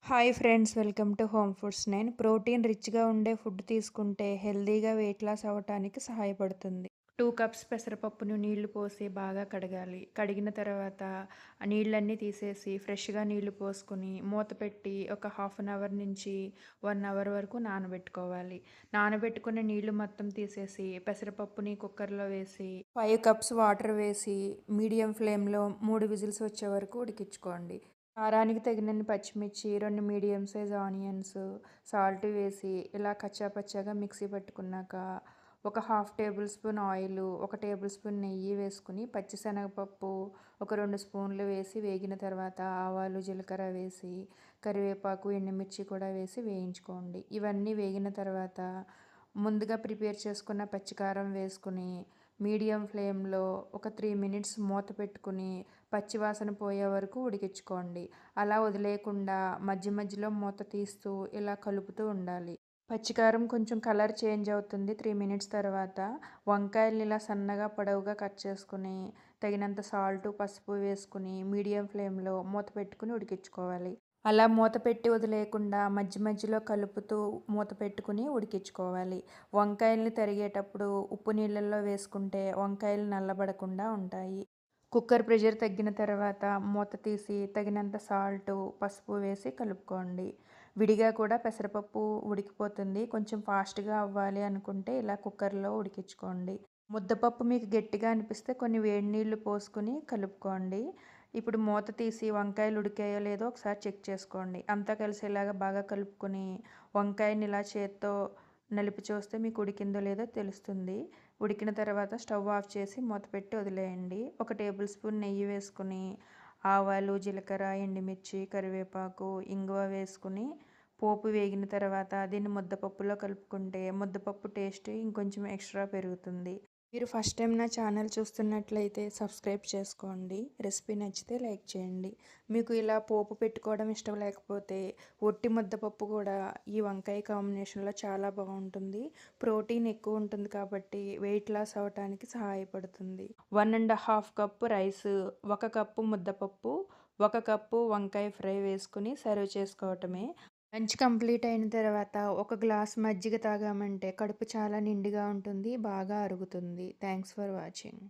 Hi friends, welcome to home foods. నేను protein రిచ్గా ఉండే ఫుడ్ తీసుకుంటే హెల్దీగా వెయిట్ లాస్ అవ్వటానికి సహాయపడుతుంది. 2 కప్స్ పెసరపప్పును నీళ్లు పోసి బాగా కడగాలి. కడిగిన తర్వాత ఆ నీళ్ళన్నీ తీసేసి ఫ్రెష్గా నీళ్లు పోసుకుని మూత పెట్టి ఒక హాఫ్ అన్ అవర్ నుంచి 1 అవర్ వరకు నానబెట్టుకోవాలి. నానబెట్టుకున్న నీళ్లు మొత్తం తీసేసి పెసరపప్పుని కుక్కర్లో వేసి 5 కప్స్ వాటర్ వేసి మీడియం ఫ్లేమ్లో 3 విజిల్స్ వచ్చే వరకు ఉడికించుకోండి. కారానికి తగినన్ని పచ్చిమిర్చి, 2 మీడియం సైజ్ ఆనియన్స్, సాల్ట్ వేసి ఇలా కచ్చా పచ్చాగా మిక్సీ పట్టుకున్నాక ఒక హాఫ్ టేబుల్ స్పూన్ ఆయిలు, ఒక టేబుల్ స్పూన్ నెయ్యి వేసుకుని పచ్చిశనగపప్పు ఒక 2 స్పూన్లు వేసి వేగిన తర్వాత ఆవాలు, జీలకర్ర వేసి కరివేపాకు, ఎండుమిర్చి కూడా వేసి వేయించుకోండి. ఇవన్నీ వేగిన తర్వాత ముందుగా ప్రిపేర్ చేసుకున్న పచ్చికారం వేసుకుని మీడియం ఫ్లేమ్లో ఒక 3 మినిట్స్ మూత పెట్టుకుని పచ్చివాసన పోయే వరకు ఉడికించుకోండి. అలా వదిలేయకుండా మధ్య మధ్యలో మూత తీస్తూ ఇలా కలుపుతూ ఉండాలి. పచ్చికారం కొంచెం కలర్ చేంజ్ అవుతుంది 3 మినిట్స్ తర్వాత. వంకాయల్ని ఇలా సన్నగా పొడవుగా కట్ చేసుకుని తగినంత సాల్టు, పసుపు వేసుకుని మీడియం ఫ్లేమ్లో మూత పెట్టుకుని ఉడికించుకోవాలి. అలా మూత పెట్టి వదిలేయకుండా మధ్య మధ్యలో కలుపుతూ మూత పెట్టుకుని ఉడికించుకోవాలి. వంకాయల్ని తరిగేటప్పుడు ఉప్పు నీళ్ళల్లో వేసుకుంటే వంకాయలు నల్లబడకుండా ఉంటాయి. కుక్కర్ ప్రెషర్ తగ్గిన తర్వాత మూత తీసి తగినంత సాల్టు, పసుపు వేసి కలుపుకోండి. విడిగా కూడా పెసరపప్పు ఉడికిపోతుంది. కొంచెం ఫాస్ట్గా అవ్వాలి అనుకుంటే ఇలా కుక్కర్లో ఉడికించుకోండి. ముద్దపప్పు మీకు గట్టిగా అనిపిస్తే కొన్ని వేడి నీళ్లు పోసుకుని కలుపుకోండి. ఇప్పుడు మూత తీసి వంకాయలు ఉడికాయో లేదో ఒకసారి చెక్ చేసుకోండి. అంతా కలిసేలాగా బాగా కలుపుకొని వంకాయని ఇలా చేత్తో నలిపి చూస్తే మీకు ఉడికిందో లేదో తెలుస్తుంది. ఉడికిన తర్వాత స్టవ్ ఆఫ్ చేసి మూత పెట్టి వదిలేయండి. ఒక టేబుల్ స్పూన్ నెయ్యి వేసుకుని ఆవాలు, జీలకర్ర, ఎండుమిర్చి, కరివేపాకు, ఇంగువ వేసుకుని పోపు వేగిన తర్వాత దీన్ని ముద్దపప్పులో కలుపుకుంటే ముద్దపప్పు టేస్ట్ ఇంకొంచెం ఎక్స్ట్రా పెరుగుతుంది. మీరు ఫస్ట్ టైం నా ఛానల్ చూస్తున్నట్లయితే సబ్స్క్రైబ్ చేసుకోండి. రెసిపీ నచ్చితే లైక్ చేయండి. మీకు ఇలా పోపు పెట్టుకోవడం ఇష్టం లేకపోతే ఒట్టి ముద్దపప్పు కూడా ఈ వంకాయ కాంబినేషన్లో చాలా బాగుంటుంది. ప్రోటీన్ ఎక్కువ ఉంటుంది కాబట్టి వెయిట్ లాస్ అవ్వటానికి సహాయపడుతుంది. 1.5 కప్పు రైస్, 1 కప్పు ముద్దపప్పు, 1 కప్పు వంకాయ ఫ్రై వేసుకుని సర్వ్ చేసుకోవటమే. లంచ్ కంప్లీట్ అయిన తర్వాత ఒక గ్లాస్ మజ్జిగ తాగామంటే కడుపు చాలా నిండుగా ఉంటుంది, బాగా అరుగుతుంది. Thanks for watching.